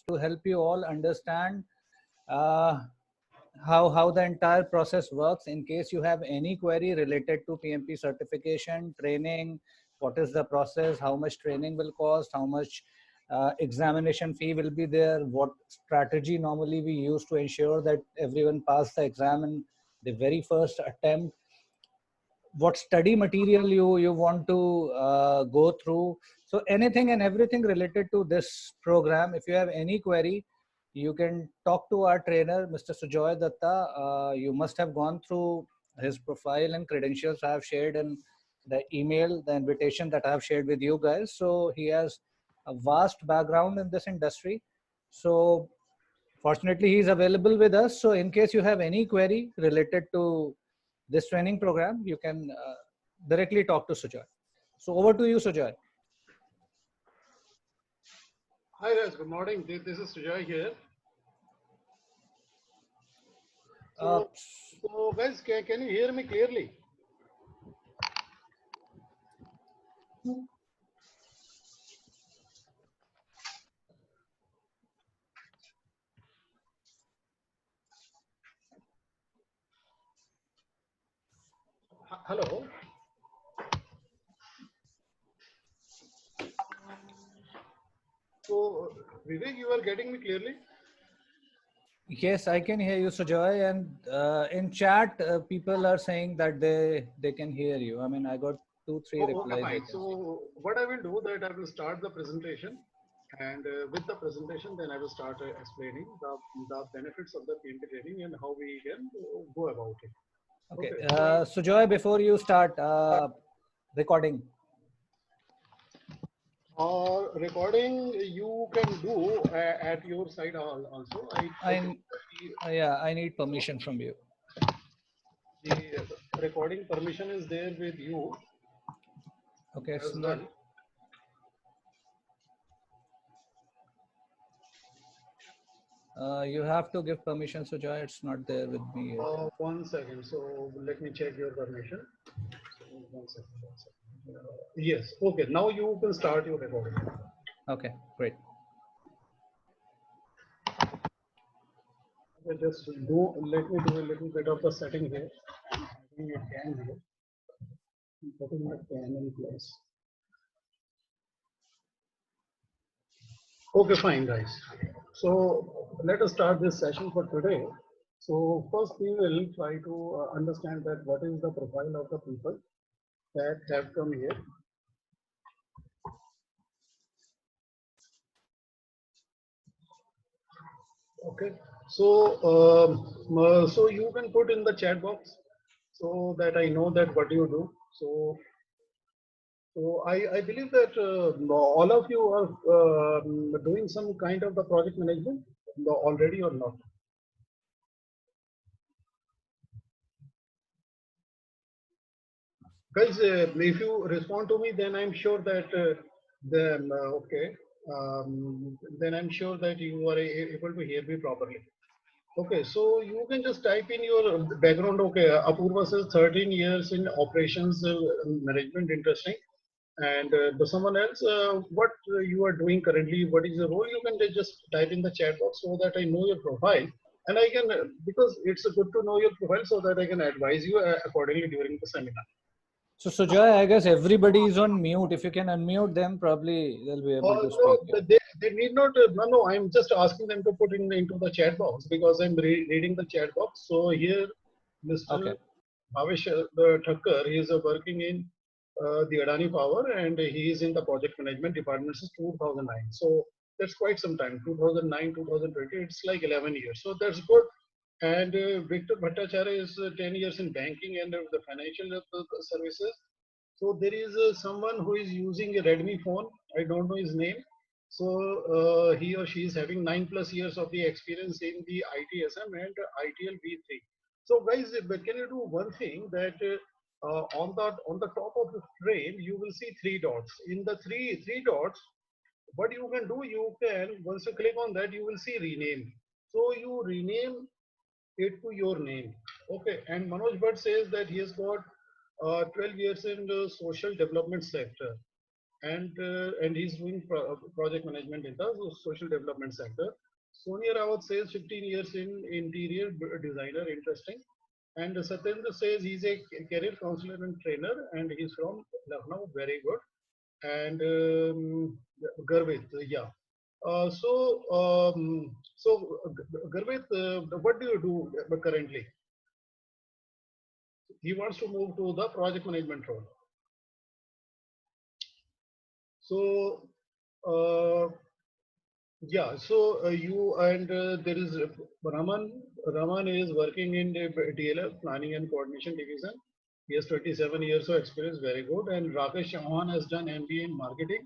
to help you all understand uh, how the entire process works. In case you have any query related to PMP certification, training, what is the process, how much training will cost, how much examination fee will be there, what strategy normally we use to ensure that everyone pass the exam in the very first attempt, what study material you want to go through. So anything and everything related to this program, if you have any query, you can talk to our trainer, Mr. Sujoy Datta. You must have gone through his profile and credentials I have shared in the email, the invitation that I have shared with you guys. So he has a vast background in this industry. So fortunately, he is available with us. So in case you have any query related to this training program, you can directly talk to Sujoy. So over to you, Sujoy. Hi guys, good morning. This is Sujoy here. So guys, can you hear me clearly? Hello. So Vivek, you are getting me clearly? Yes, I can hear you, Sujoy. And in chat, people are saying that they can hear you. I mean, I got 2-3 Okay, replies. fine. So what I will do that I will start the presentation, and with the presentation, then I will start explaining the benefits of the PMP training and how we can go about it. Okay. Sujoy, before you start recording. Recording you can do at your side also. I need permission from you. The recording permission is there with you. Okay, it's not. You have to give permission, Sujoy. It's not there with me yet. 1 second. So let me check your permission. So 1 second. 1 second. Yes. Okay. Now you can start your recording. Okay, great. Okay, just let me do a little bit of the setting here. Putting a can here. Putting my can in place. Okay, fine, guys. So let us start this session for today. So first we will try to understand that what is the profile of the people that have come here. Okay, so you can put in the chat box so that I know that what you do. So I believe that all of you are doing some kind of the project management already or not. Guys, if you respond to me, then I'm sure that then I'm sure that you are able to hear me properly. Okay, so you can just type in your background. Okay, Apurva says 13 years in operations management, interesting. And someone else, what you are doing currently, what is the role? You can just type in the chat box so that I know your profile. And I can, because it's good to know your profile so that I can advise you accordingly during the seminar. So Sujoy, I guess everybody is on mute. If you can unmute them, probably they'll be able to speak. No, they need not. No, I'm just asking them to put into the chat box because I'm reading the chat box. So here, Mr. Bhavesh Thakkar, he is working in the Adani Power and he is in the project management department since 2009. So that's quite some time. 2009, 2020, it's like 11 years. So that's good. And Victor Bhattacharya is 10 years in banking and the financial services. So there is someone who is using a Redmi phone. I don't know his name. So he or she is having 9+ years of the experience in the ITSM and ITL V3. So guys, can you do one thing that on the top of the frame you will see 3 dots. In the three dots, what you can do, you can, once you click on that, you will see rename. So you rename it to your name. Okay, and Manoj Bhatt says that he has got 12 years in the social development sector. and he's doing project management in the social development sector. Sonia Rawat says 15 years in interior designer, interesting. And Satyendra says he's a career counselor and trainer, and he's from Lucknow, very good. And Garvit, yeah. Garvit, what do you do currently? He wants to move to the project management role. So, yeah, so you and there is Raman. Raman is working in the DLF Planning and Coordination Division. He has 27 years of experience, very good. And Rakesh Chauhan has done MBA in marketing,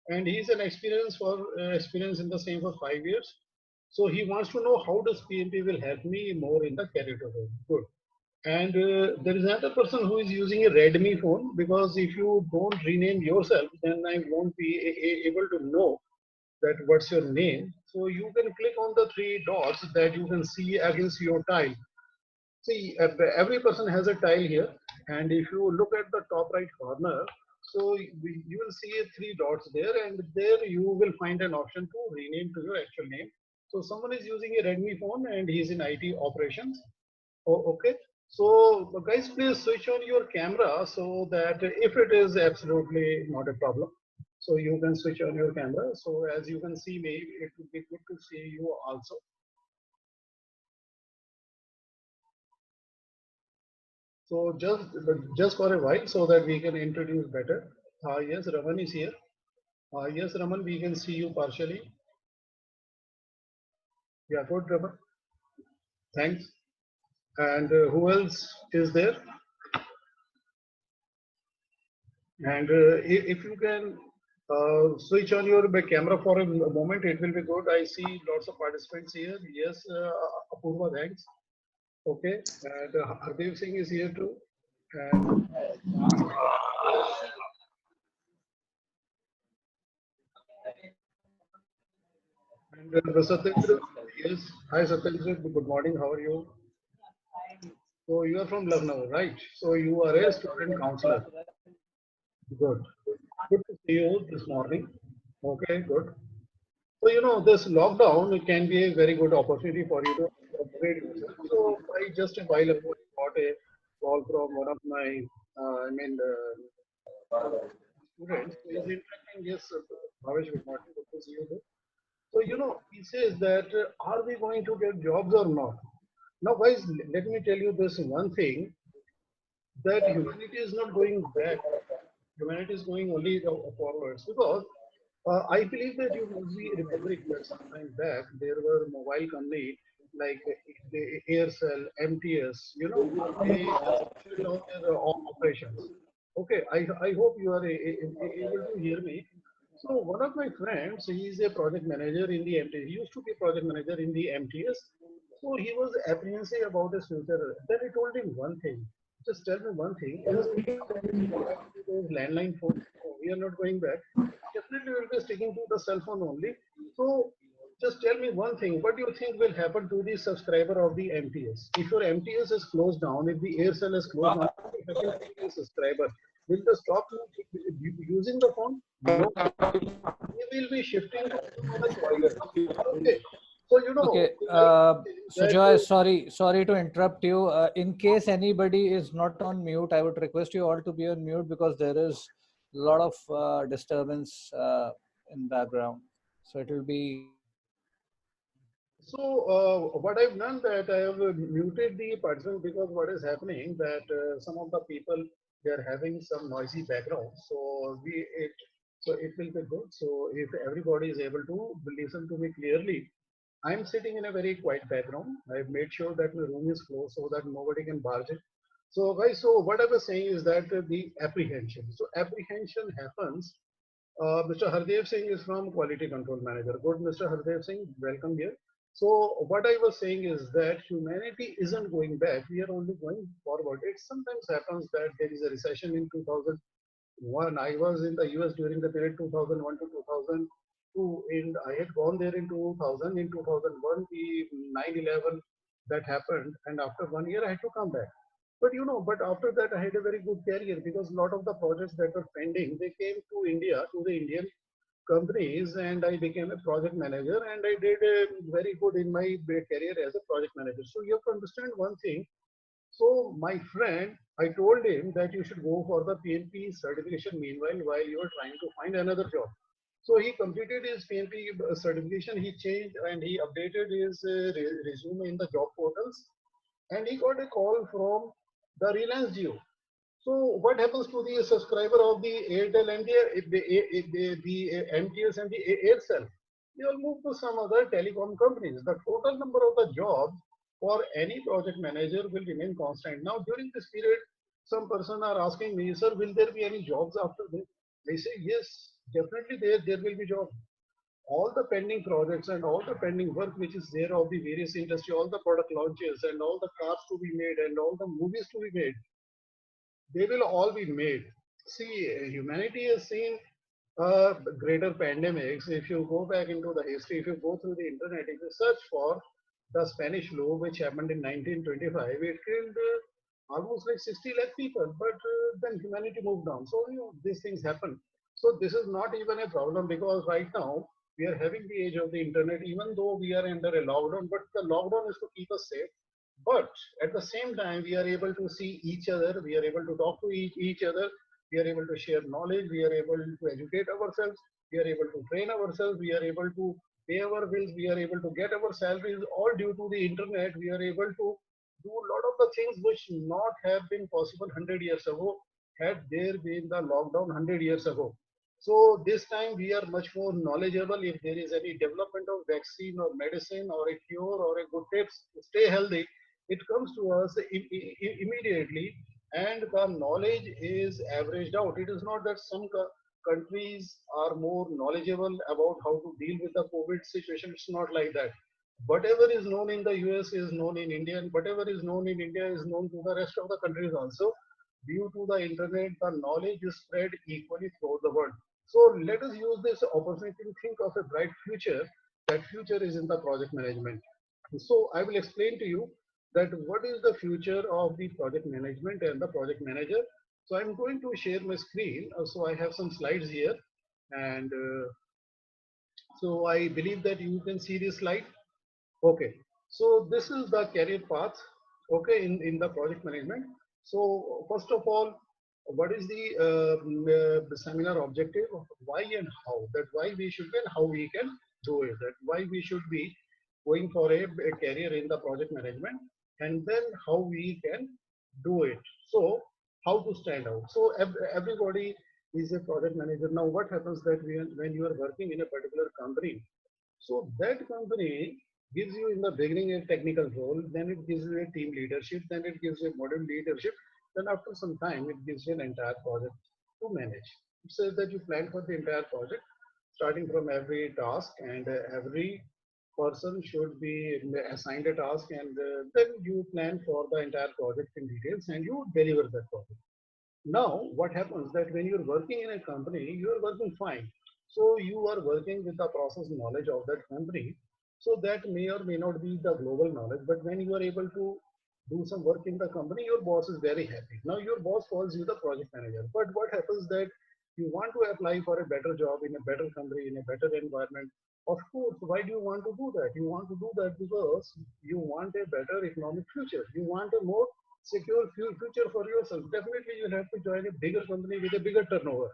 and he's an experience in the same for 5 years. So he wants to know how does PMP will help me more in the career role. Good. And there is another person who is using a Redmi phone, because if you don't rename yourself, then I won't be able to know that what's your name. So you can click on the three dots that you can see against your tile. See, every person has a tile here, and if you look at the top right corner, so you will see three dots there, and there you will find an option to rename to your actual name. So someone is using a Redmi phone and he's in IT operations. Oh, okay. So guys, please switch on your camera so that if it is absolutely not a problem, so you can switch on your camera. So as you can see me, it would be good to see you also. So just for a while so that we can introduce better. Yes, Raman is here. Yes, Raman, we can see you partially. Yeah, good, Raman. Thanks. And who else is there? And if you can switch on your camera for a moment, it will be good. I see lots of participants here. Yes, Apurva, thanks. Okay, and Hardev Singh is here too. And Satyendra, yes. Hi Satyendra, good morning. How are you? So you are from Lucknow, right? So you are a student counselor. Good. Good to see you this morning. Okay, good. So, you know, this lockdown can be a very good opportunity for you to upgrade yourself. So, I just a while ago got a call from one of my, students who is interacting. Yes, Bhavesh, good morning. Good to see you there. So, you know, he says that are we going to get jobs or not? Now, guys, let me tell you this one thing, that humanity is not going back. Humanity is going only forwards, because I believe that you will be remembering that some time back there were mobile company like the Aircel, MTS, you know, they just shut down their operations. Okay, I hope you are able to hear me. So one of my friends, he is a project manager in the MTS. He used to be project manager in the MTS. So he was apprehensive about his future. Then I told him one thing. Just tell me one thing. Is those landline phones, we are not going back. Definitely we'll be sticking to the cell phone only. So just tell me one thing. What do you think will happen to the subscriber of the MTS? If your MTS is closed down, if the Aircel is closed down, what will happen to the subscriber? Will they stop using the phone? No. They will be shifting to other toilets. Okay. So, you know, okay, so Joy, sorry to interrupt you. In case anybody is not on mute, I would request you all to be on mute, because there is a lot of disturbance in background. So it will be. So what I've done that I have muted the participants, because what is happening that some of the people, they are having some noisy background. So it will be good. So if everybody is able to listen to me clearly, I'm sitting in a very quiet background. I've made sure that my room is closed so that nobody can barge in. So guys, so what I was saying is that the apprehension. So apprehension happens. Mr. Hardev Singh is from Quality Control Manager. Good, Mr. Hardev Singh, welcome here. So what I was saying is that humanity isn't going back. We are only going forward. It sometimes happens that there is a recession in 2001. I was in the US during the period 2001 to 2002, and I had gone there in 2000. In 2001, the 9/11 that happened, and after 1 year, I had to come back. But but after that, I had a very good career because a lot of the projects that were pending, they came to India, to the Indian companies, and I became a project manager, and I did very good in my career as a project manager. So you have to understand one thing. So my friend, I told him that you should go for the PMP certification meanwhile while you are trying to find another job. So he completed his PMP certification, he changed and he updated his resume in the job portals, and he got a call from the Reliance Jio. So what happens to the subscriber of the Airtel and the MTS and the Aircel? They will move to some other telecom companies. The total number of the jobs for any project manager will remain constant. Now during this period, some person are asking me, sir, will there be any jobs after this? I say yes, definitely there will be jobs. All the pending projects and all the pending work which is there of the various industry, all the product launches and all the cars to be made and all the movies to be made, they will all be made. See, humanity has seen greater pandemics. If you go back into the history, if you go through the internet, if you search for the Spanish flu, which happened in 1925, it killed almost like 60 lakh people. But then humanity moved on. So these things happen. So this is not even a problem because right now we are having the age of the internet, even though we are under a lockdown. But the lockdown is to keep us safe. But at the same time, we are able to see each other, we are able to talk to each other, we are able to share knowledge, we are able to educate ourselves, we are able to train ourselves, we are able to pay our bills, we are able to get our salaries, all due to the internet. We are able to do a lot of the things which not have been possible 100 years ago had there been the lockdown 100 years ago. So this time we are much more knowledgeable. If there is any development of vaccine or medicine or a cure or a good tips to stay healthy, it comes to us immediately, and the knowledge is averaged out. It is not that some countries are more knowledgeable about how to deal with the COVID situation. It's not like that. Whatever is known in the US is known in India, and whatever is known in India is known to the rest of the countries also. Due to the internet, the knowledge is spread equally throughout the world. So let us use this opportunity to think of a bright future. That future is in the project management. So I will explain to you that what is the future of the project management and the project manager. So I'm going to share my screen. So I have some slides here, and so I believe that you can see this slide. Okay, so this is the career path, okay, in the project management. So first of all, what is the seminar objective? Why and how? That why we should be and how we can do it. That why we should be going for a career in the project management, and then how we can do it. So how to stand out. So everybody is a project manager. Now what happens that when you are working in a particular company, so that company gives you in the beginning a technical role, then it gives you a team leadership, then it gives you a model leadership, then after some time it gives you an entire project to manage. It says that you plan for the entire project, starting from every task, and every person should be assigned a task, and then you plan for the entire project in details and you deliver that project. Now, what happens that when you're working in a company, you're working fine. So you are working with the process knowledge of that company. So that may or may not be the global knowledge, but when you are able to do some work in the company, your boss is very happy. Now your boss calls you the project manager. But what happens that you want to apply for a better job in a better company, in a better environment. Of course, why do you want to do that? You want to do that because you want a better economic future. You want a more secure future for yourself. Definitely, you'll have to join a bigger company with a bigger turnover.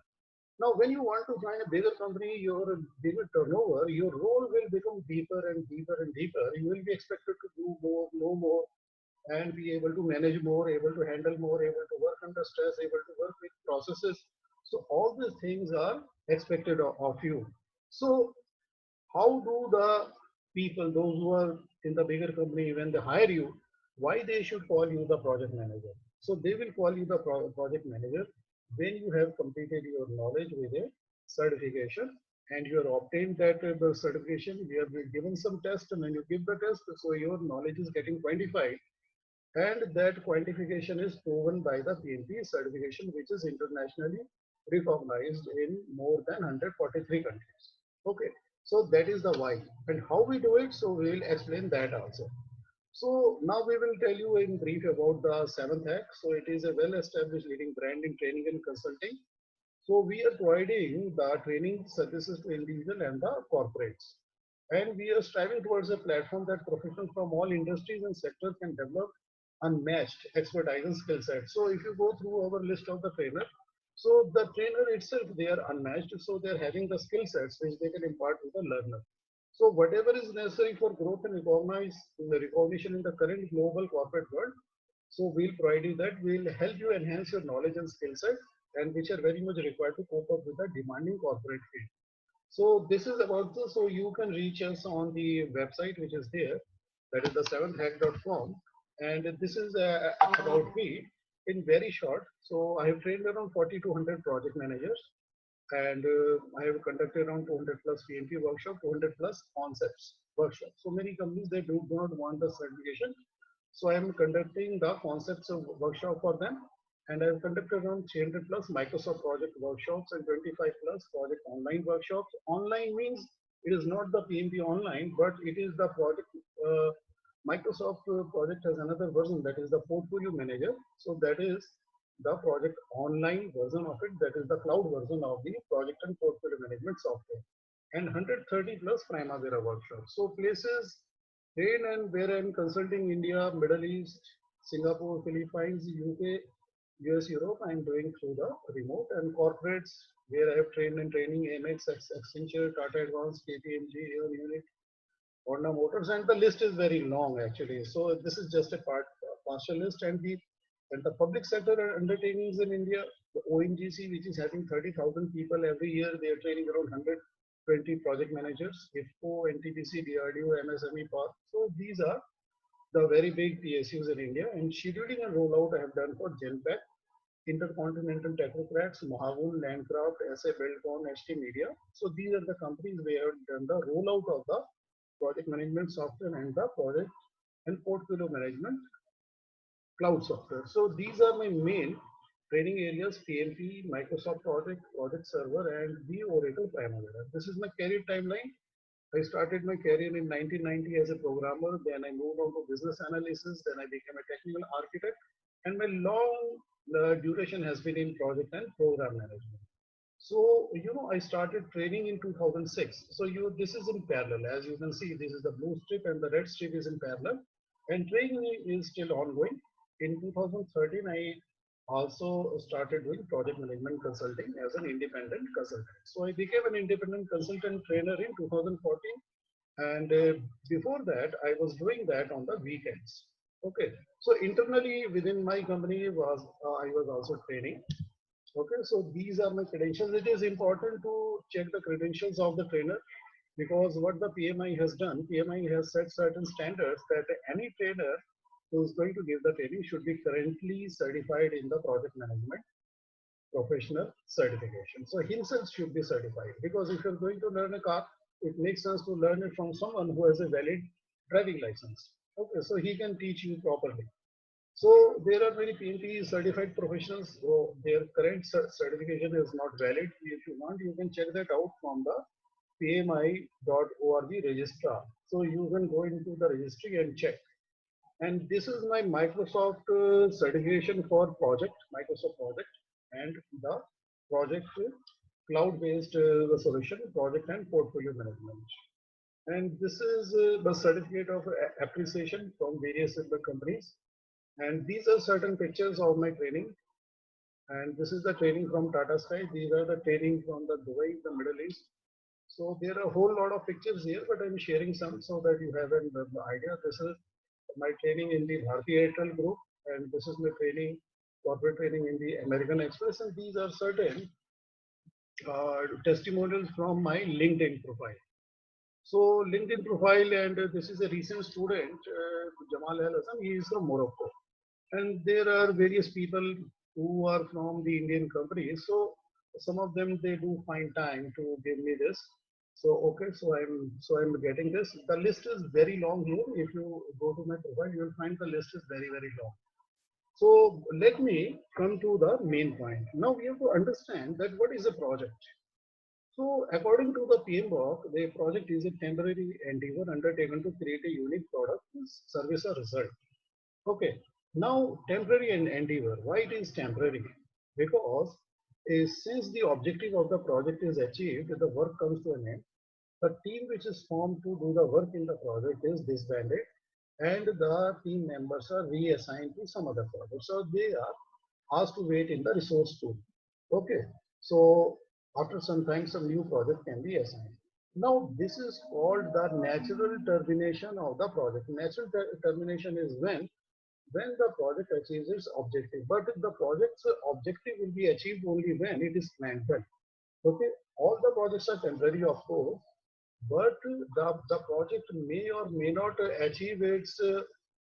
Now, when you want to join a bigger company, your bigger turnover, your role will become deeper and deeper and deeper. You will be expected to do more, know more, and be able to manage more, able to handle more, able to work under stress, able to work with processes. So all these things are expected of you. So how do the people, those who are in the bigger company, when they hire you, why they should call you the project manager? So they will call you the project manager when you have completed your knowledge with a certification and you have obtained that the certification. You have been given some test, and when you give the test, so your knowledge is getting quantified, and that quantification is proven by the PMP certification, which is internationally recognized in more than 143 countries. Okay, so that is the why. And how we do it, so we will explain that also. So now we will tell you in brief about the seventh hack. So it is a well-established leading brand in training and consulting. So we are providing the training services to individual and the corporates. And we are striving towards a platform that professionals from all industries and sectors can develop unmatched expertise and skill set. So if you go through our list of the trainer, so the trainer itself, they are unmatched. So they're having the skill sets which they can impart to the learner. So whatever is necessary for growth and recognition in the current global corporate world, so we'll provide you that. We'll help you enhance your knowledge and skill set, and which are very much required to cope up with the demanding corporate field. So this is about this. So you can reach us on the website which is there, that is the seventhhack.com, and this is about me in very short. So I have trained around 4,200 project managers, and I have conducted around 200 plus PMP workshop, 200 plus concepts workshop. So many companies, they do not want the certification. So I am conducting the concepts of workshop for them, and I have conducted around 300 plus Microsoft project workshops and 25 plus project online workshops. Online means it is not the PMP online, but it is the project. Microsoft project has another version, that is the portfolio manager. So that is the project online version of it, that is the cloud version of the project and portfolio management software, and 130 plus Primavera workshops. So places train and where I'm consulting India, Middle East, Singapore, Philippines, UK, US, Europe, I'm doing through the remote, and corporates where I have trained and training Amex, Accenture, Tata Advance, KPMG, Air Unit, Honda Motors, and the list is very long actually. So this is just a partial list, and the public sector undertakings in India, the ONGC, which is having 30,000 people every year, they are training around 120 project managers, IFCO, NTPC, DRDO, MSME Park. So these are the very big PSUs in India, and scheduling and rollout I have done for Genpact, Intercontinental Technocrats, Mahagun, Landcraft, SA Buildcon, HT Media. So these are the companies where have done the rollout of the project management software and the project and portfolio management cloud software. So these are my main training areas: PMP, Microsoft Project, Project Server, and the Oracle Primavera. This is my career timeline. I started my career in 1990 as a programmer. Then I moved on to business analysis. Then I became a technical architect. And my long duration has been in project and program management. So, I started training in 2006. So this is in parallel. As you can see, this is the blue strip and the red strip is in parallel. And training is still ongoing. In 2013, I also started doing project management consulting as an independent consultant. So I became an independent consultant trainer in 2014. And before that, I was doing that on the weekends. Okay. So internally within my company I was also training. Okay, so these are my credentials. It is important to check the credentials of the trainer, because what the PMI has done, PMI has set certain standards that any trainer who is going to give the training should be currently certified in the project management professional certification. So himself should be certified, because if you're going to learn a car, it makes sense to learn it from someone who has a valid driving license. Okay, so he can teach you properly. So there are many PMP certified professionals, so their current certification is not valid. If you want, you can check that out from the pmi.org registrar. So you can go into the registry and check. And this is my Microsoft certification for project, Microsoft project, and the project cloud-based solution, project and portfolio management. And this is the certificate of appreciation from various companies. And these are certain pictures of my training. And this is the training from Tata Sky. These are the training from the Dubai, the Middle East. So there are a whole lot of pictures here, but I'm sharing some so that you have an idea. This is my training in the Bharti Airtel group, and this is my training, corporate training in the American Express. And these are certain testimonials from my LinkedIn profile. So LinkedIn profile, and this is a recent student, Jamal Al Hassan. He is from Morocco. And there are various people who are from the Indian companies. So some of them, they do find time to give me this. So okay, so I'm getting this. The list is very long here. If you go to my profile, you will find the list is very, very long. So let me come to the main point. Now we have to understand that what is a project. So according to the PMBOK, the project is a temporary endeavor undertaken to create a unique product, service or result. Okay. Now temporary endeavor, why it is temporary? Because since the objective of the project is achieved, the work comes to an end. The team which is formed to do the work in the project is disbanded and the team members are reassigned to some other project. So they are asked to wait in the resource pool. Okay. So after some time, some new project can be assigned. Now this is called the natural termination of the project. Natural termination is when the project achieves its objective. But the project's objective will be achieved only when it is planned well. Okay. All the projects are temporary, of course, but the project may or may not achieve its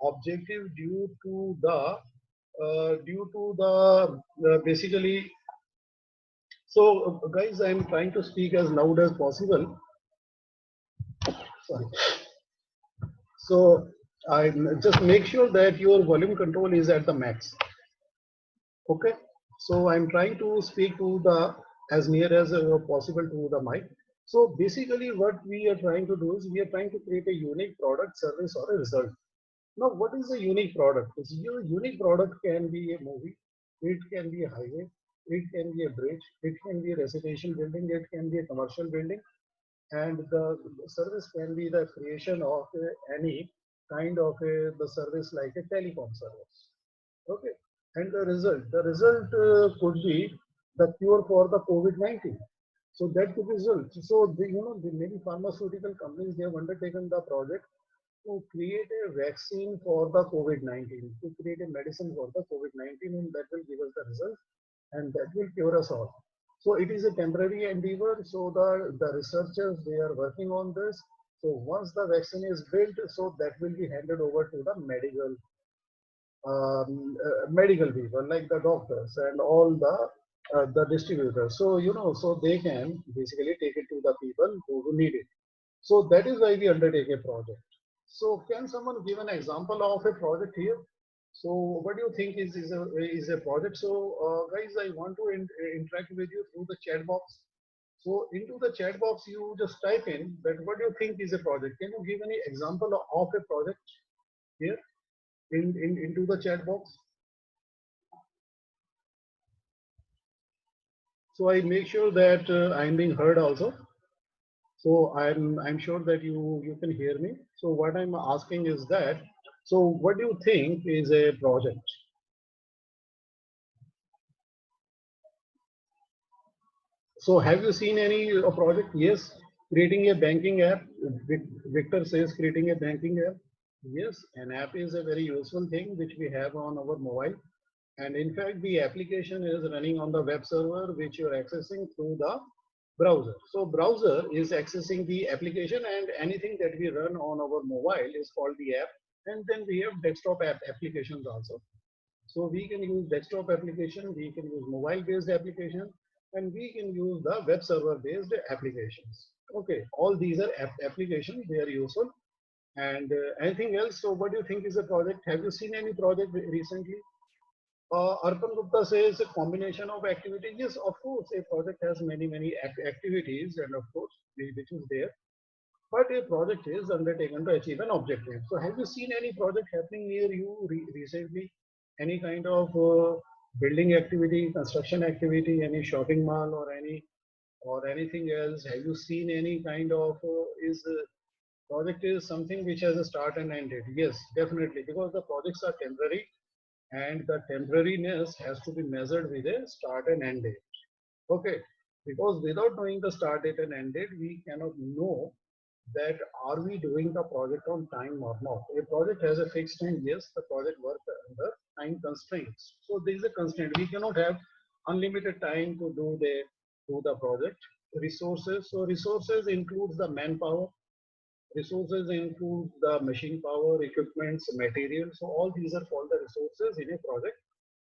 objective due to the basically. So guys, I'm trying to speak as loud as possible. Sorry. So I just make sure that your volume control is at the max. Okay. So I'm trying to speak to the as near as possible to the mic. So basically what we are trying to do is we are trying to create a unique product, service or a result. Now what is a unique product? Your unique product can be a movie, it can be a highway, it can be a bridge, it can be a residential building, it can be a commercial building, and the service can be the creation of any kind of the service like a telecom service. Okay, and the result could be the cure for the COVID-19. So that could be result. So the many pharmaceutical companies, they have undertaken the project to create a vaccine for the COVID-19, to create a medicine for the COVID-19, and that will give us the result, and that will cure us all. So it is a temporary endeavor. So the researchers, they are working on this. So once the vaccine is built, so that will be handed over to the medical people like the doctors and all the distributors. So so they can basically take it to the people who need it. So that is why we undertake a project. So can someone give an example of a project here? So what do you think is a project? So guys, I want to interact with you through the chat box. So into the chat box, you just type in that what do you think is a project? Can you give any example of a project here into the chat box? So I make sure that I'm being heard also. So I'm sure that you can hear me. So what I'm asking is that, so what do you think is a project? So have you seen any project? Yes, creating a banking app. Victor says creating a banking app. Yes, an app is a very useful thing which we have on our mobile. And in fact, the application is running on the web server which you're accessing through the browser. So browser is accessing the application, and anything that we run on our mobile is called the app. And then we have desktop applications also. So we can use desktop application, we can use mobile based application, and we can use the web server based applications. Okay, all these are applications, they are useful. And anything else? So what do you think is a project? Have you seen any project recently? Arpan Gupta says a combination of activities. Yes, of course, a project has many activities, and of course, which is there. But a project is undertaken to achieve an objective. So, have you seen any project happening near you recently? Any kind of building activity, construction activity, any shopping mall, or anything else? Have you seen any kind of project is something which has a start and end date? Yes, definitely, because the projects are temporary and the temporariness has to be measured with a start and end date. Okay, because without knowing the start date and end date, we cannot know that are we doing the project on time or not. A project has a fixed time. Yes, the project works under time constraints. So there is a constraint. We cannot have unlimited time to do the project. Resources. So resources includes the manpower. Resources include the machine power, equipments, materials. So all these are called the resources in a project.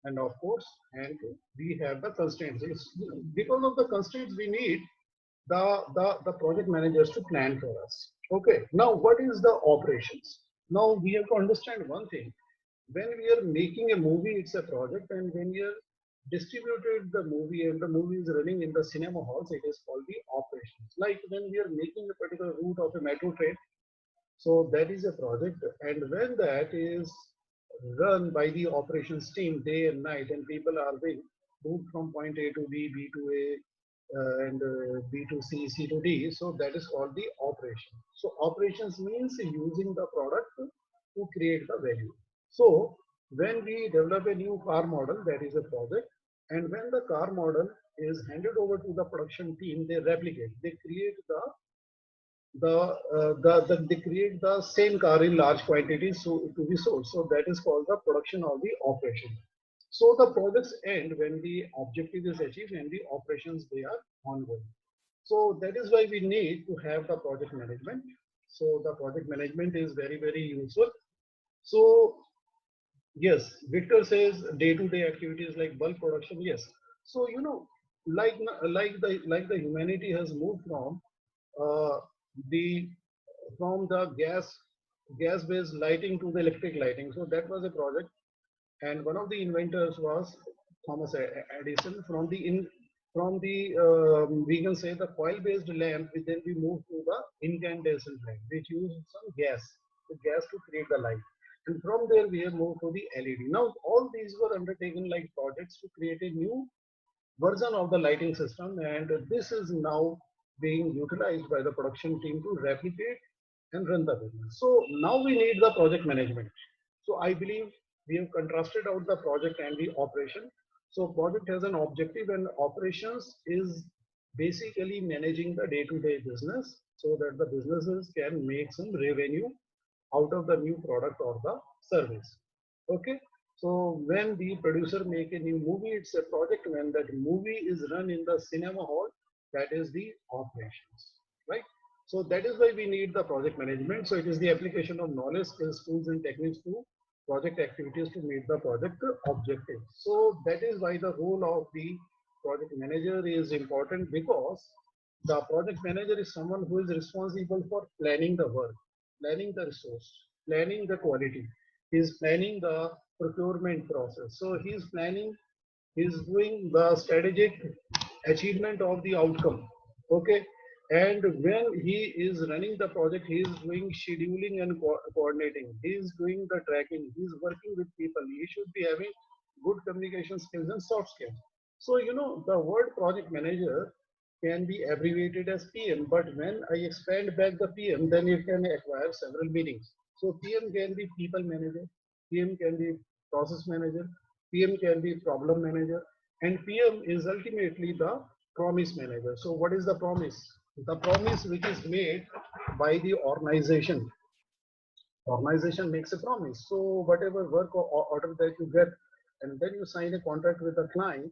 And of course, and we have the constraints. Because of the constraints, we need the project managers to plan for us. Okay, now what is the operations? Now we have to understand one thing. When we are making a movie, it's a project, and when we are distributed the movie and the movie is running in the cinema halls, it is called the operations. Like when we are making a particular route of a metro train, so that is a project, and when that is run by the operations team day and night, and people are being moved from point A to B, B to A, and B to C, C to D, so that is called the operation. So operations means using the product to create the value. So when we develop a new car model, that is a project, and when the car model is handed over to the production team, they replicate, they create they create the same car in large quantities to be sold. So that is called the production or the operation. So the projects end when the objective is achieved and the operations they are ongoing. So that is why we need to have the project management. So the project management is very useful. So yes, Victor says day-to-day activities like bulk production. Yes. So like the humanity has moved uh, the from the gas-based lighting to the electric lighting. So that was a project, and one of the inventors was Thomas Edison. From the we can say the coil-based lamp, then we moved to the incandescent lamp, which used some gas to create the light. And from there we have moved to the LED. Now all these were undertaken like projects to create a new version of the lighting system, and this is now being utilized by the production team to replicate and run the business. So now we need the project management. So I believe we have contrasted out the project and the operation. So project has an objective and operations is basically managing the day-to-day business so that the businesses can make some revenue out of the new product or the service. Okay. So when the producer make a new movie, it's a project. When that movie is run in the cinema hall, that is the operations, right? So that is why we need the project management. So it is the application of knowledge, skills, tools, and techniques to project activities to meet the project objectives. So that is why the role of the project manager is important, because the project manager is someone who is responsible for planning the work, planning the resource, planning the quality. He is planning the procurement process. So he is planning, he is doing the strategic achievement of the outcome. Okay. And when he is running the project, he is doing scheduling and coordinating. He is doing the tracking. He is working with people. He should be having good communication skills and soft skills. So, the word project manager can be abbreviated as PM, but when I expand back the PM, then it can acquire several meanings. So PM can be people manager, PM can be process manager, PM can be problem manager, and PM is ultimately the promise manager. So what is the promise? The promise which is made by the organization. Organization makes a promise. So whatever work or order that you get, and then you sign a contract with the client,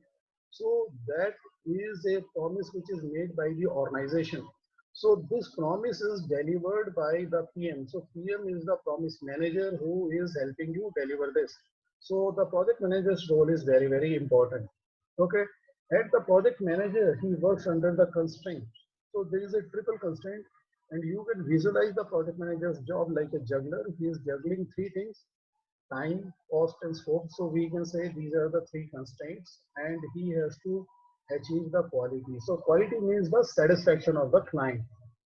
so that is a promise which is made by the organization. So this promise is delivered by the PM. So PM is the promise manager who is helping you deliver this. So the project manager's role is very important. Okay. At the project manager, he works under the constraint. So there is a triple constraint, and you can visualize the project manager's job like a juggler. He is juggling three things: time, cost, and scope. So we can say these are the three constraints, and he has to achieve the quality. So quality means the satisfaction of the client.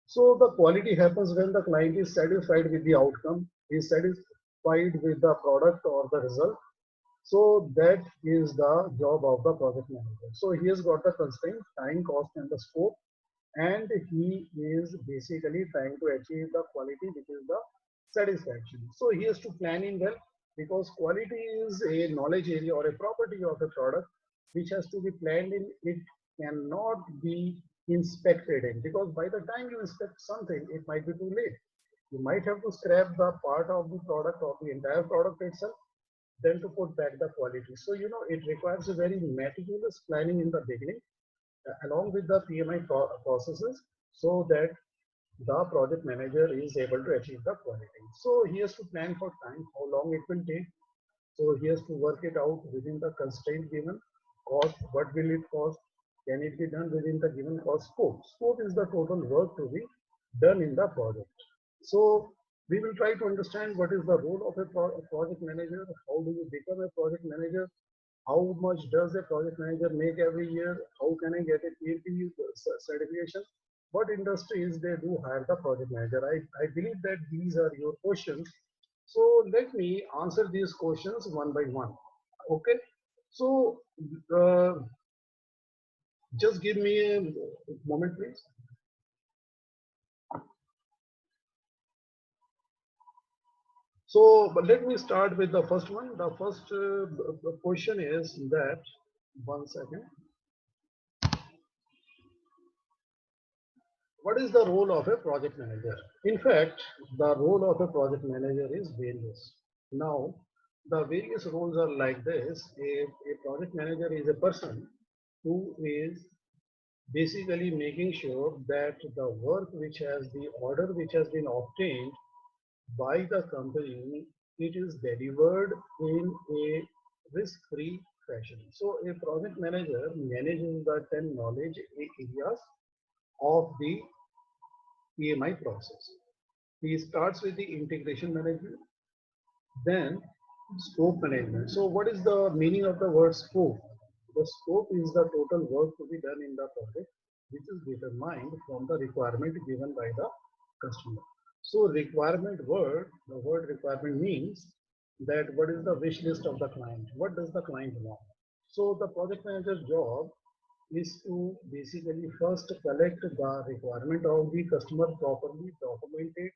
So the quality happens when the client is satisfied with the outcome, is satisfied with the product or the result. So that is the job of the project manager. So he has got the constraint, time, cost, and the scope, and he is basically trying to achieve the quality, which is the satisfaction. So he has to plan in well, because quality is a knowledge area or a property of a product which has to be planned in. It cannot be inspected in, because by the time you inspect something, it might be too late. You might have to scrap the part of the product or the entire product itself, then to put back the quality. So it requires a very meticulous planning in the beginning, along with the PMI processes, so that the project manager is able to achieve the quality. So he has to plan for time, how long it will take. So he has to work it out within the constraint given. Cost, what will it cost? Can it be done within the given cost scope? Scope is the total work to be done in the project. So we will try to understand what is the role of a project manager, how do you become a project manager, how much does a project manager make every year, how can I get a PMP certification, what industries they do hire the project manager. I believe that these are your questions. So let me answer these questions one by one. Okay. So uh, just give me a moment, please. So, but let me start with the first one. The first question is that, one second. What is the role of a project manager? In fact, the role of a project manager is various. Now, the various roles are like this. A project manager is a person who is basically making sure that the work which has the order which has been obtained by the company, it is delivered in a risk-free fashion. So a project manager manages the 10 knowledge areas of the PMI process. He starts with the integration management, then scope management. So what is the meaning of the word scope? The scope is the total work to be done in the project, which is determined from the requirement given by the customer. So the word requirement means that what is the wish list of the client? What does the client want? So the project manager's job is to basically first collect the requirement of the customer, properly document it,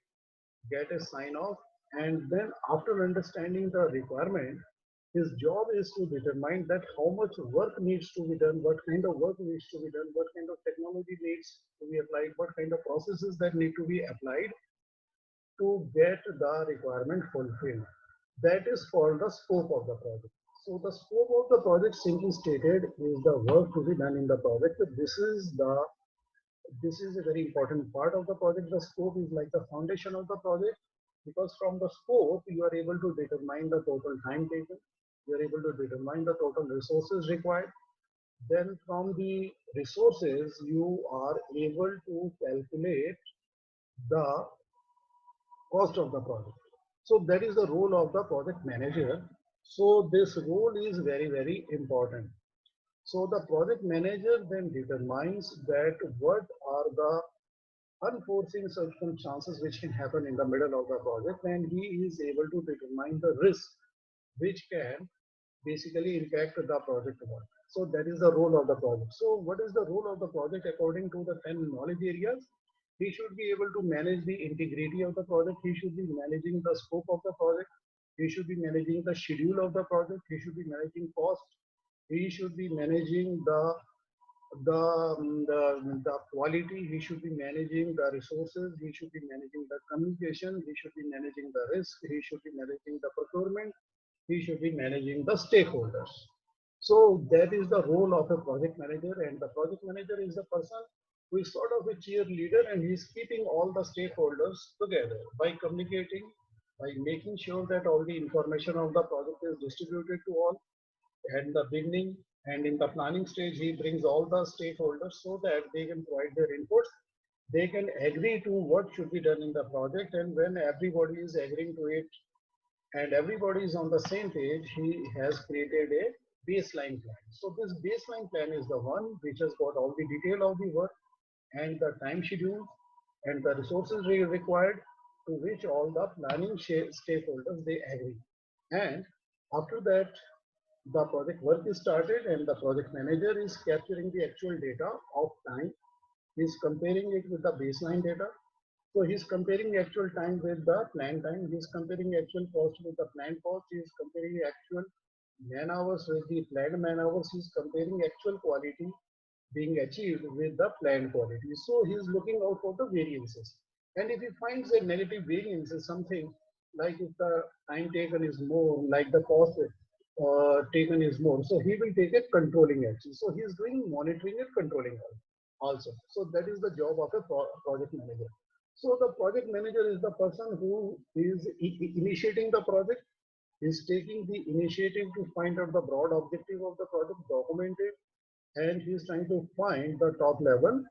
get a sign off, and then after understanding the requirement, his job is to determine that how much work needs to be done, what kind of work needs to be done, what kind of technology needs to be applied, what kind of processes that need to be applied to get the requirement fulfilled. That is called the scope of the project. So the scope of the project, simply stated, is the work to be done in the project. This is a very important part of the project. The scope is like the foundation of the project, because from the scope you are able to determine the total time taken, you are able to determine the total resources required. Then from the resources you are able to calculate the cost of the project. So that is the role of the project manager. So this role is very, very important. So the project manager then determines that what are the unforeseen circumstances which can happen in the middle of the project, and he is able to determine the risk which can basically impact the project work. So that is the role of the project. So what is the role of the project according to the 10 knowledge areas? He should be able to manage the integrity of the project. He should be managing the scope of the project. He should be managing the schedule of the project. He should be managing cost. He should be managing the quality. He should be managing the resources. He should be managing the communication. He should be managing the risk. He should be managing the procurement. He should be managing the stakeholders. So that is the role of a project manager, and the project manager is the person who is sort of a cheerleader, and he is keeping all the stakeholders together by communicating, by making sure that all the information of the project is distributed to all at the beginning, and in the planning stage he brings all the stakeholders so that they can provide their inputs, they can agree to what should be done in the project, and when everybody is agreeing to it and everybody is on the same page, he has created a baseline plan. So this baseline plan is the one which has got all the detail of the work and the time schedule and the resources required, to which all the planning stakeholders they agree. And after that, the project work is started and the project manager is capturing the actual data of time. He's comparing it with the baseline data. So he's comparing actual time with the planned time. He's comparing actual cost with the planned cost. He's comparing actual man hours with the planned man hours. He's comparing actual quality being achieved with the planned quality. So he's looking out for the variances. And if he finds a negative variance is something like if the time taken is more, like the cost taken is more, so he will take a controlling action. So he is doing monitoring and controlling also. So that is the job of a project manager. So the project manager is the person who is initiating the project, is taking the initiative to find out the broad objective of the project, document it, and he is trying to find the top level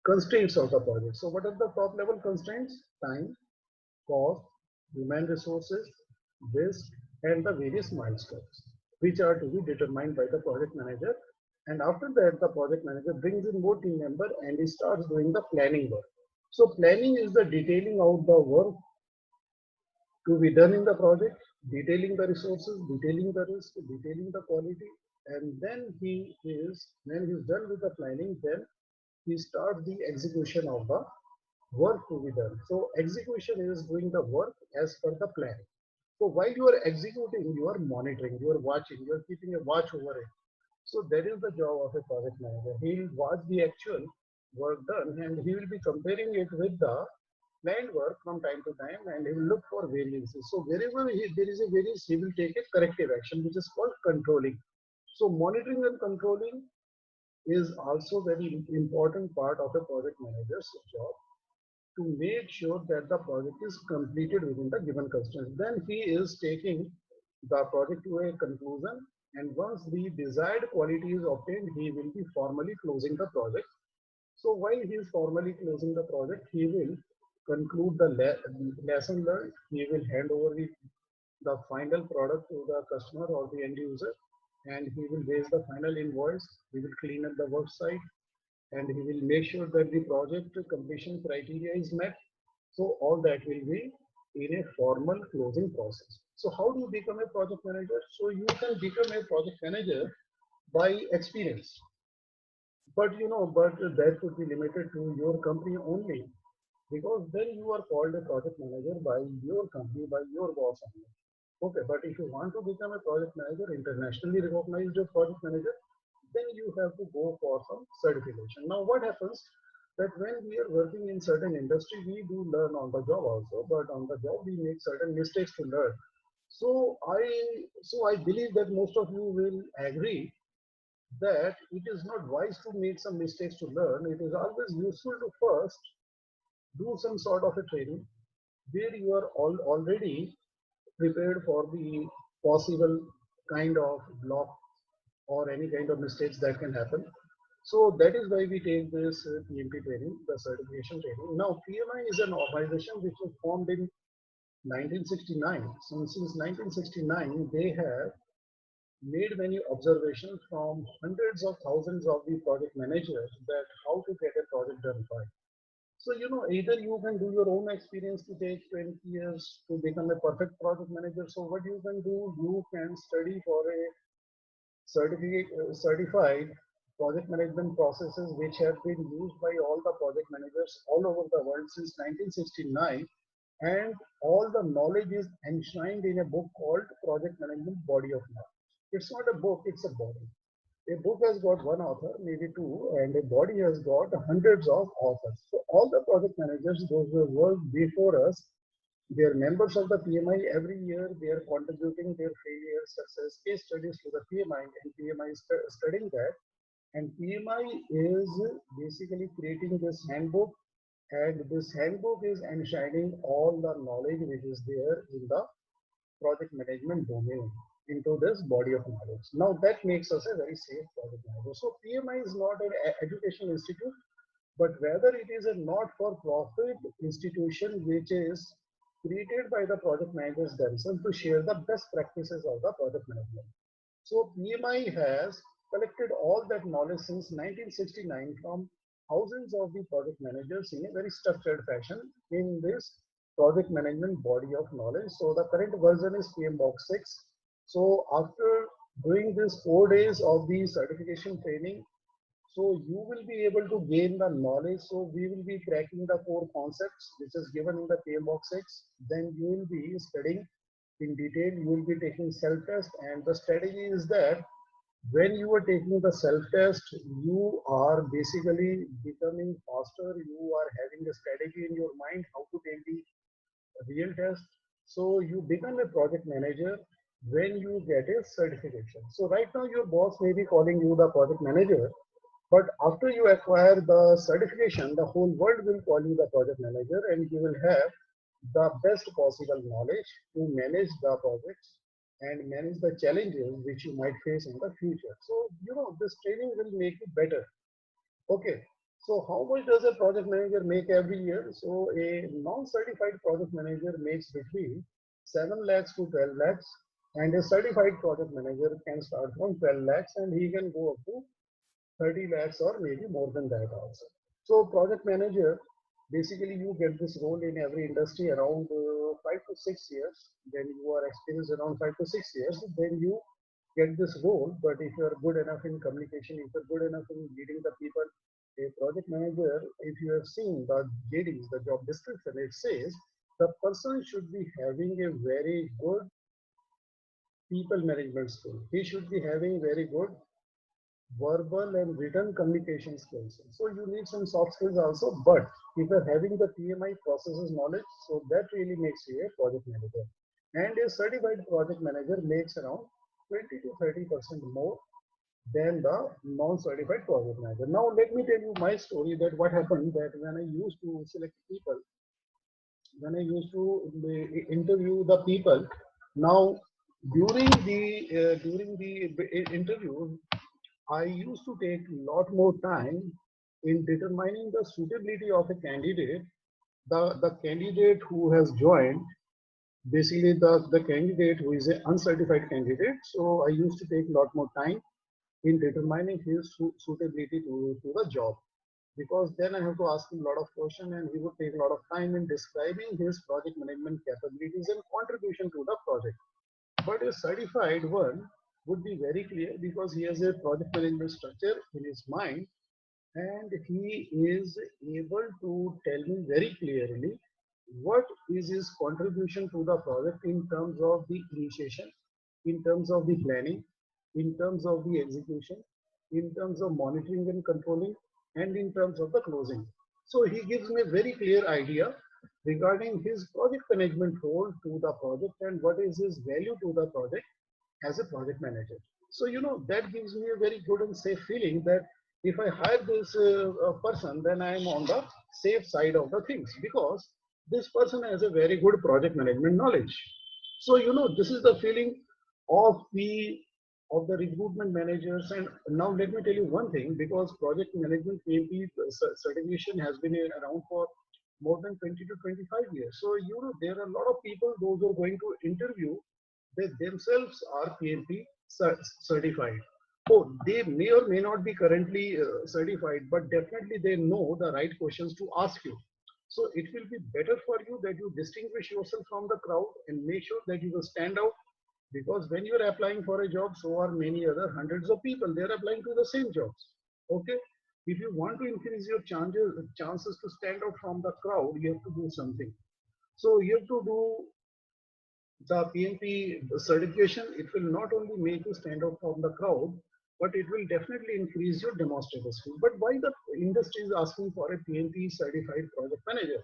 constraints of the project. So what are the top level constraints? Time, cost, human resources, risk, and the various milestones. which are to be determined by the project manager. And after that, the project manager brings in more team member and he starts doing the planning work. So planning is the detailing out the work to be done in the project, detailing the resources, detailing the risk, detailing the quality, and then when he's done with the planning, then he starts the execution of the work to be done. So execution is doing the work as per the plan. So while you are executing, you are monitoring, you are watching, you are keeping a watch over it. So that is the job of a project manager. He will watch the actual work done and he will be comparing it with the planned work from time to time and he will look for variances. So wherever there is a variance, he will take a corrective action, which is called controlling. So monitoring and controlling is also very important part of a project manager's job to make sure that the project is completed within the given constraints. Then he is taking the project to a conclusion, and once the desired quality is obtained, he will be formally closing the project. So while he is formally closing the project, he will conclude the lesson learned. He will hand over the final product to the customer or the end user, and he will raise the final invoice. He will clean up the work site, and he will make sure that the project completion criteria is met. So all that will be in a formal closing process. So how do you become a project manager? So you can become a project manager by experience. But that could be limited to your company only, because then you are called a project manager by your company, by your boss only. Okay, but if you want to become a project manager, internationally recognized project manager, then you have to go for some certification. Now, what happens that when we are working in certain industry, we do learn on the job also, but on the job we make certain mistakes to learn. So I believe that most of you will agree that it is not wise to make some mistakes to learn. It is always useful to first do some sort of a training where you are already prepared for the possible kind of block or any kind of mistakes that can happen. So that is why we take this PMP training, the certification training. Now, PMI is an organization which was formed in 1969. So since 1969, they have made many observations from hundreds of thousands of the project managers that how to get a project done right. So, either you can do your own experience to take 20 years to become a perfect project manager. So what you can do, you can study for a certified project management processes which have been used by all the project managers all over the world since 1969, and all the knowledge is enshrined in a book called Project Management Body of Knowledge. It's not a book, it's a body. A book has got one author, maybe two, and a body has got hundreds of authors. So all the project managers, those who worked before us, they are members of the PMI. Every year they are contributing their failure, success, case studies to the PMI, and PMI is studying that. And PMI is basically creating this handbook, and this handbook is enshrining all the knowledge which is there in the project management domain into this body of knowledge. Now that makes us a very safe project manager. So PMI is not an educational institute, but rather it is a not-for-profit institution which is created by the project managers themselves to share the best practices of the project management. So PMI has collected all that knowledge since 1969 from thousands of the project managers in a very structured fashion in this project management body of knowledge. So the current version is PMBOK 6. So after doing this 4 days of the certification training, so you will be able to gain the knowledge. So we will be cracking the core concepts which is given in the PMBOK 6. Then you will be studying in detail. You will be taking self-test, and the strategy is that when you are taking the self-test, you are basically becoming faster. You are having a strategy in your mind how to take the real test. So you become a project manager when you get a certification. So right now your boss may be calling you the project manager, but after you acquire the certification, the whole world will call you the project manager, and you will have the best possible knowledge to manage the projects and manage the challenges which you might face in the future. So, this training will make you better. Okay. So how much does a project manager make every year? So a non-certified project manager makes between 7 lakhs to 12 lakhs. And a certified project manager can start from 12 lakhs and he can go up to 30 lakhs or maybe more than that also. So project manager, basically you get this role in every industry around 5 to 6 years. When you are experienced around 5 to 6 years, then you get this role. But if you are good enough in communication, if you're good enough in leading the people, a project manager, if you have seen the JDs, the job description, it says the person should be having a very good people management skill. He should be having very good verbal and written communication skills. So you need some soft skills also, but if you're having the PMI processes knowledge, so that really makes you a project manager. And a certified project manager makes around 20 to 30% more than the non-certified project manager. Now let me tell you my story, that what happened, that when I used to select people, when I used to interview the people, now during the interview, I used to take a lot more time in determining the suitability of a candidate. The candidate who has joined, basically the candidate who is an uncertified candidate. So I used to take a lot more time in determining his suitability to the job, because then I have to ask him a lot of questions and he would take a lot of time in describing his project management capabilities and contribution to the project. But a certified one would be very clear because he has a project management structure in his mind and he is able to tell me very clearly what is his contribution to the project in terms of the initiation, in terms of the planning, in terms of the execution, in terms of monitoring and controlling, and in terms of the closing. So he gives me a very clear idea regarding his project management role to the project and what is his value to the project as a project manager. So, you know, that gives me a very good and safe feeling that if I hire this person, then I am on the safe side of the things because this person has a very good project management knowledge. So, you know, this is the feeling of the recruitment managers. And now let me tell you one thing, because project management PMP certification has been around for more than 20 to 25 years. So, you know, there are a lot of people, those who are going to interview, they themselves are PMP certified. Oh, they may or may not be currently certified, but definitely they know the right questions to ask you. So it will be better for you that you distinguish yourself from the crowd and make sure that you will stand out, because when you are applying for a job, so are many other hundreds of people. They are applying to the same jobs. Okay. If you want to increase your chances to stand out from the crowd, you have to do something. So you have to do the PMP certification. It will not only make you stand out from the crowd, but it will definitely increase your demonstrative skill. But why the industry is asking for a PMP certified project manager?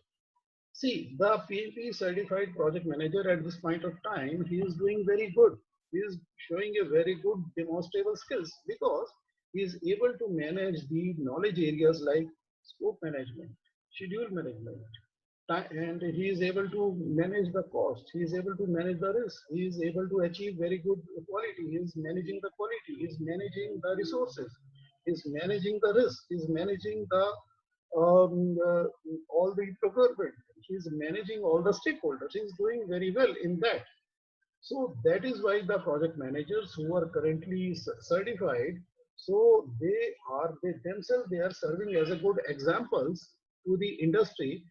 See, the PMP certified project manager at this point of time, he is doing very good. He is showing a very good demonstrable skills because he is able to manage the knowledge areas like scope management, schedule management, and he is able to manage the cost, he is able to manage the risk, he is able to achieve very good quality, he is managing the quality, he is managing the resources, he is managing the risk, he is managing the all the procurement, he is managing all the stakeholders, he is doing very well in that. So that is why the project managers who are currently certified, so they themselves, they are serving as a good examples to the industry,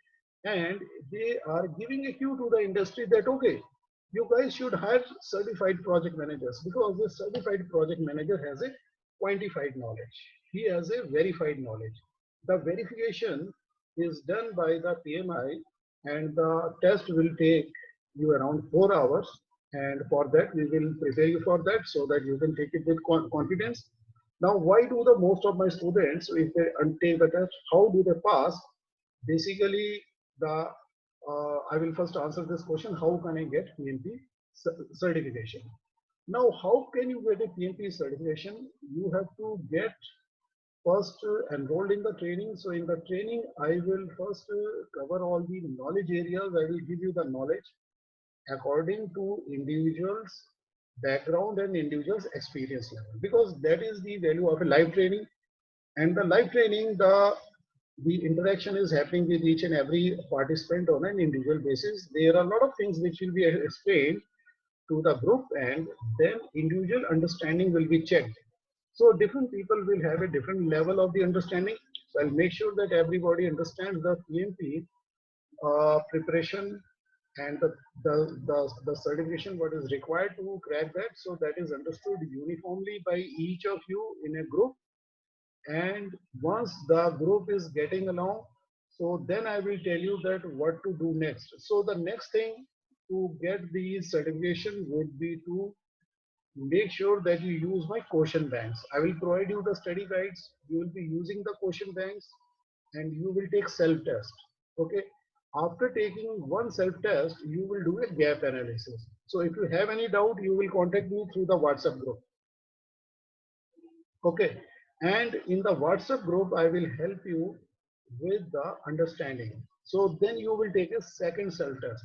and they are giving a cue to the industry that okay, you guys should hire certified project managers, because the certified project manager has a quantified knowledge. He has a verified knowledge. The verification is done by the PMI, and the test will take you around 4 hours, and for that we will prepare you for that so that you can take it with confidence. Now, why do the most of my students, if they take the test, how do they pass? Basically, the I will first answer this question: how can I get PMP certification? Now, how can you get a PMP certification? You have to get first enrolled in the training. So in the training, I will first cover all the knowledge areas. I will give you the knowledge according to individuals background and individuals experience level, because that is the value of a live training. And the live training, the interaction is happening with each and every participant on an individual basis. There are a lot of things which will be explained to the group, and then individual understanding will be checked. So different people will have a different level of the understanding. So I'll make sure that everybody understands the PMP preparation and the certification what is required to crack that. So that is understood uniformly by each of you in a group. And once the group is getting along, so then I will tell you that what to do next. So the next thing to get the certification would be to make sure that you use my question banks. I will provide you the study guides. You will be using the question banks and you will take self-test. Okay. After taking one self-test, you will do a gap analysis. So if you have any doubt, you will contact me through the WhatsApp group. Okay. And in the WhatsApp group, I will help you with the understanding. So then you will take a second self-test.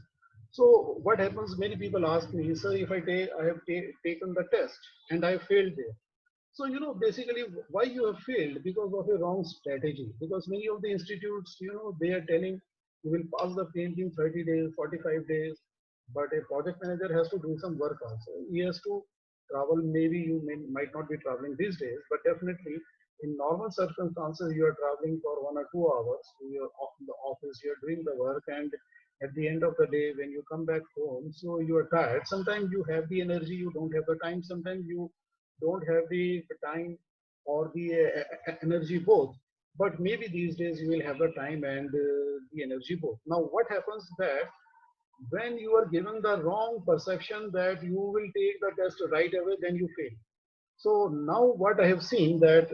So what happens, many people ask me, sir, if I have taken the test and I failed there. So, you know, basically why you have failed? Because of a wrong strategy. Because many of the institutes, you know, they are telling you will pass the PMP in 30 days, 45 days, but a project manager has to do some work also. He has to travel. Maybe you might not be traveling these days, but definitely in normal circumstances, you are traveling for 1 or 2 hours to your the office, you are doing the work, and at the end of the day, when you come back home, so you are tired. Sometimes you have the energy, you don't have the time. Sometimes you don't have the time or the energy both. But maybe these days you will have the time and the energy both. Now, what happens that when you are given the wrong perception that you will take the test right away, then you fail. So now what I have seen that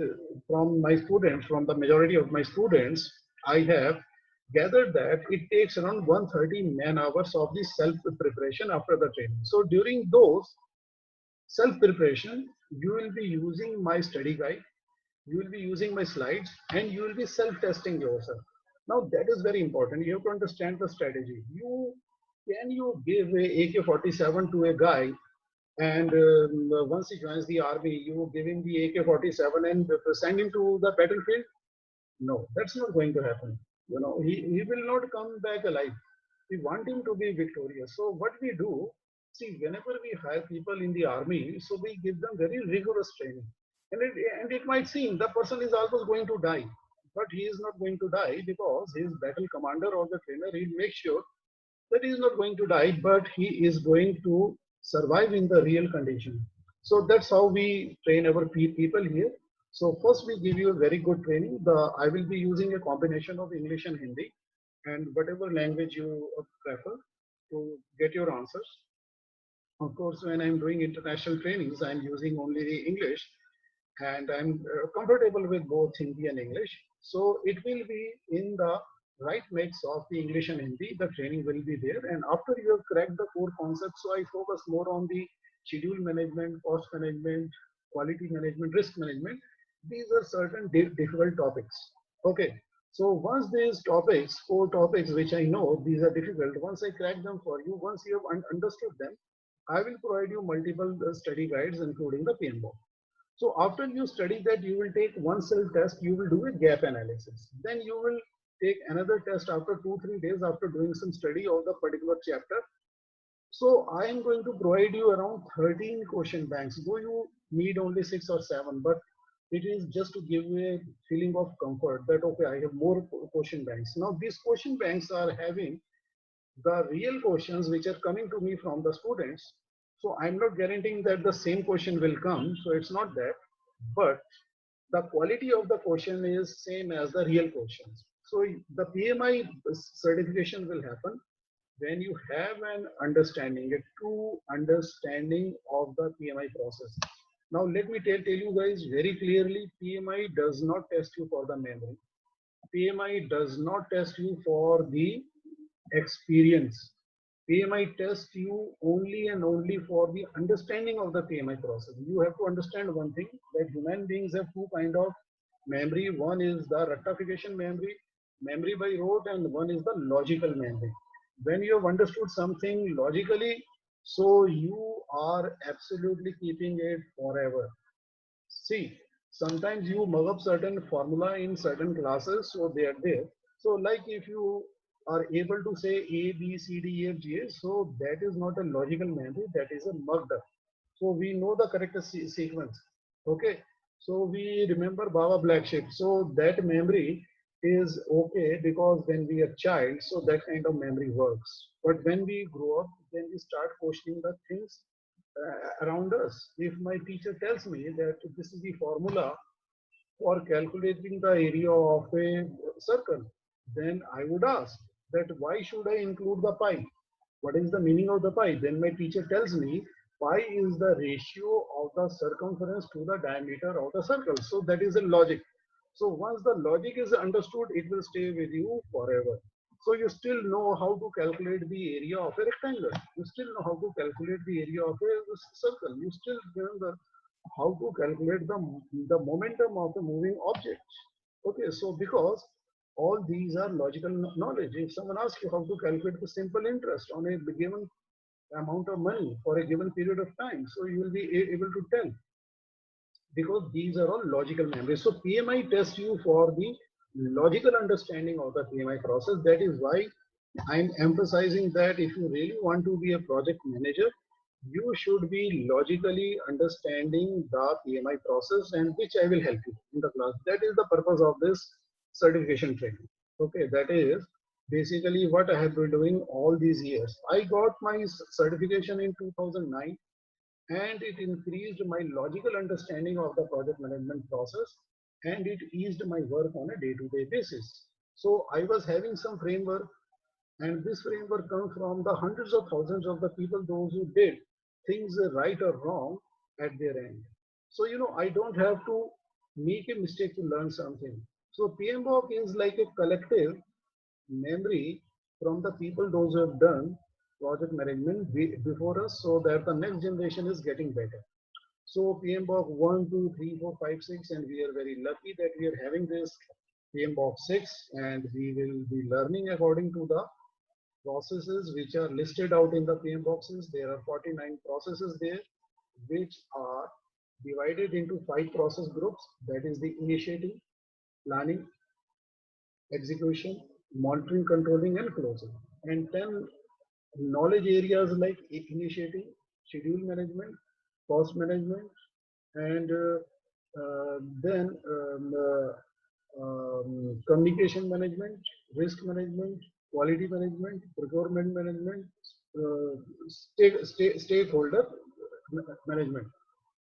from my students, from the majority of my students, I have gathered that it takes around 130 man hours of the self preparation after the training. So during those self preparation, you will be using my study guide, you will be using my slides, and you will be self testing yourself. Now that is very important. You have to understand the strategy. You give a AK-47 to a guy, and once he joins the army, you give him the AK-47 and send him to the battlefield? No, that's not going to happen. You know, he will not come back alive. We want him to be victorious. So what we do, see, whenever we hire people in the army, so we give them very rigorous training. And it might seem the person is almost going to die, but he is not going to die because his battle commander or the trainer, he'll make sure that he is not going to die, but he is going to survive in the real condition. So that's how we train our people here. So first we give you a very good training. I will be using a combination of English and Hindi, and whatever language you prefer to get your answers. Of course, when I'm doing international trainings, I'm using only the English, and I'm comfortable with both Hindi and English. So it will be in the right mix of the English and Hindi. The training will be there, and after you have cracked the core concepts, so I focus more on the schedule management, cost management, quality management, risk management. These are certain difficult topics. Okay. So once these topics, core topics, which I know these are difficult, once I crack them for you, once you have understood them, I will provide you multiple study guides, including the PMBOK. So after you study that, you will take one self-test, you will do a gap analysis. Then you will take another test after 2-3 days after doing some study of the particular chapter. So I am going to provide you around 13 question banks, though you need only 6 or 7, but it is just to give you a feeling of comfort that, okay, I have more question banks. Now these question banks are having the real questions which are coming to me from the students. So I'm not guaranteeing that the same question will come. So it's not that, but the quality of the question is same as the real questions. So the PMI certification will happen when you have an understanding, a true understanding of the PMI process. Now let me tell you guys very clearly, PMI does not test you for the memory. PMI does not test you for the experience. PMI tests you only and only for the understanding of the PMI process. You have to understand one thing, that human beings have two kind of memory. One is the rectification memory, memory by rote, and one is the logical memory. When you have understood something logically, so you are absolutely keeping it forever. See, sometimes you mug up certain formula in certain classes, so they are there. So like if you are able to say A, B, C, D, E, F, G, H. So that is not a logical memory, that is a mugged up. So we know the correct sequence. Okay. So we remember Baba Black Sheep. So that memory is okay because when we are child, so that kind of memory works. But when we grow up, then we start questioning the things around us. If my teacher tells me that this is the formula for calculating the area of a circle, then I would ask that why should I include the pi? What is the meaning of the pi? Then my teacher tells me pi is the ratio of the circumference to the diameter of the circle. So that is a logic. So once the logic is understood, it will stay with you forever. So you still know how to calculate the area of a rectangle. You still know how to calculate the area of a circle. You still remember how to calculate the momentum of a moving object. Okay, so because all these are logical knowledge. If someone asks you how to calculate the simple interest on a given amount of money for a given period of time, so you will be able to tell because these are all logical memories. So PMI tests you for the logical understanding of the PMI process. That is why I'm emphasizing that if you really want to be a project manager, you should be logically understanding the PMI process, and which I will help you in the class. That is the purpose of this certification training. Okay, that is basically what I have been doing all these years. I got my certification in 2009, and it increased my logical understanding of the project management process, and it eased my work on a day-to-day basis. So I was having some framework, and this framework comes from the hundreds of thousands of the people, those who did things right or wrong at their end. So, I don't have to make a mistake to learn something. So PMBOK is like a collective memory from the people those who have done project management before us, so that the next generation is getting better. So PMBOK 1, 2, 3, 4, 5, 6, and we are very lucky that we are having this PMBOK 6, and we will be learning according to the processes which are listed out in the PM boxes. There are 49 processes there, which are divided into 5 process groups. That is the initiating, planning, execution, monitoring, controlling, and closing. And 10 knowledge areas like initiating, schedule management, cost management, and then communication management, risk management, quality management, procurement management, stakeholder management,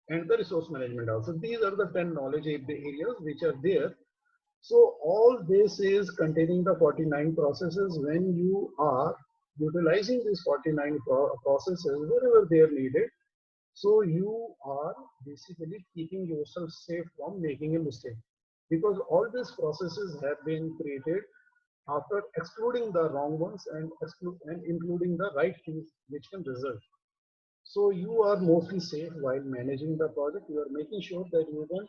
and the resource management also. These are the 10 knowledge areas which are there. So all this is containing the 49 processes. When you are utilizing these 49 processes wherever they are needed, so you are basically keeping yourself safe from making a mistake, because all these processes have been created after excluding the wrong ones and including the right things which can result. So you are mostly safe while managing the project. You are making sure that you can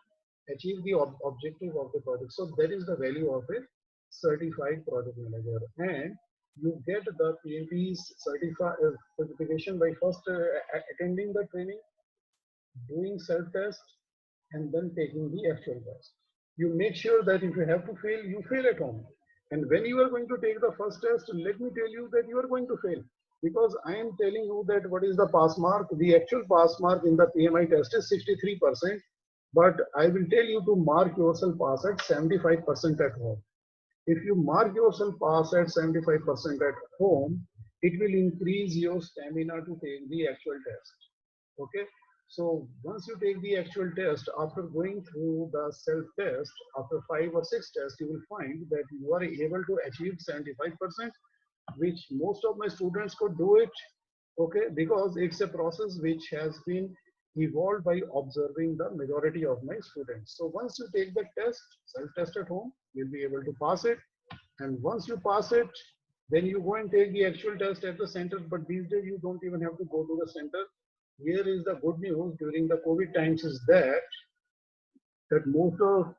achieve the objective of the project. So that is the value of a certified project manager. And you get the PMP's certification by first attending the training, doing self-test, and then taking the actual test. You make sure that if you have to fail, you fail at home. And when you are going to take the first test, let me tell you that you are going to fail. Because I am telling you that what is the pass mark. The actual pass mark in the PMI test is 63%. But I will tell you to mark yourself pass at 75% at home. If you mark yourself pass at 75% at home, it will increase your stamina to take the actual test. Okay. So once you take the actual test, after going through the self-test, after 5 or 6 tests, you will find that you are able to achieve 75%, which most of my students could do it. Okay, because it's a process which has been evolved by observing the majority of my students. So once you take the test, self-test at home, you'll be able to pass it. And once you pass it, then you go and take the actual test at the center. But these days you don't even have to go to the center. Here is the good news during the COVID times is that most of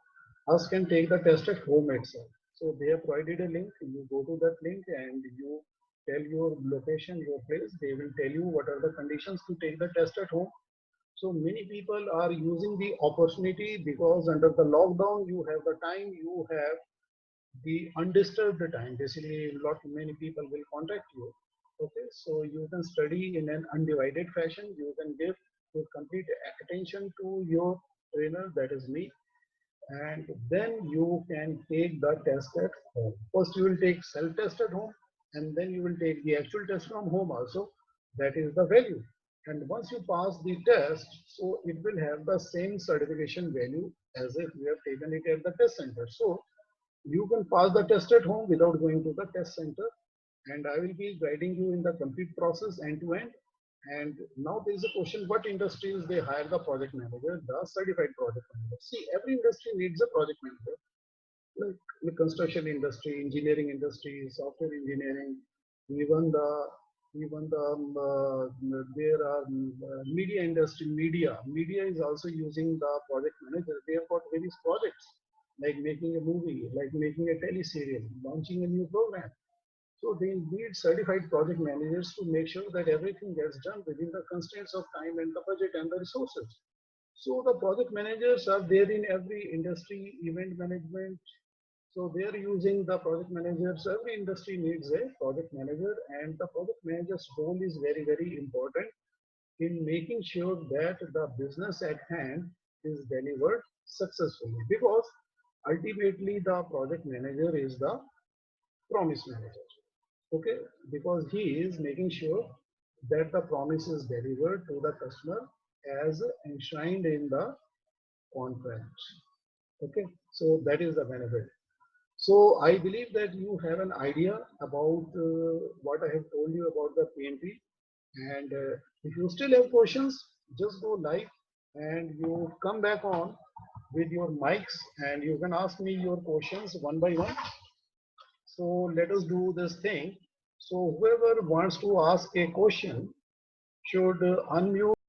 us can take the test at home itself. So they have provided a link. You go to that link and you tell your location, your place. They will tell you what are the conditions to take the test at home. So many people are using the opportunity because under the lockdown, you have the time, you have the undisturbed time. Basically, lot many people will contact you. Okay, so you can study in an undivided fashion. You can give your complete attention to your trainer, that is me, and then you can take the test at home. First, you will take self-test at home, and then you will take the actual test from home also. That is the value. And once you pass the test, so it will have the same certification value as if you have taken it at the test center. So you can pass the test at home without going to the test center, and I will be guiding you in the complete process end to end. And now there is a question: what industries they hire the project manager, the certified project manager? See, every industry needs a project manager, like the construction industry, engineering industry, software engineering, even there are media industry. Media is also using the project manager. They have got various projects like making a movie, like making a tele-serial, launching a new program. So they need certified project managers to make sure that everything gets done within the constraints of time and the budget and the resources. So the project managers are there in every industry, event management. So they are using the project managers. Every industry needs a project manager, and the project manager's role is very, very important in making sure that the business at hand is delivered successfully, because ultimately the project manager is the promise manager. Okay, because he is making sure that the promise is delivered to the customer as enshrined in the contract. Okay, so that is the benefit. So I believe that you have an idea about what I have told you about the PMP. And if you still have questions, just go live and you come back on with your mics, and you can ask me your questions one by one. So let us do this thing. So whoever wants to ask a question should unmute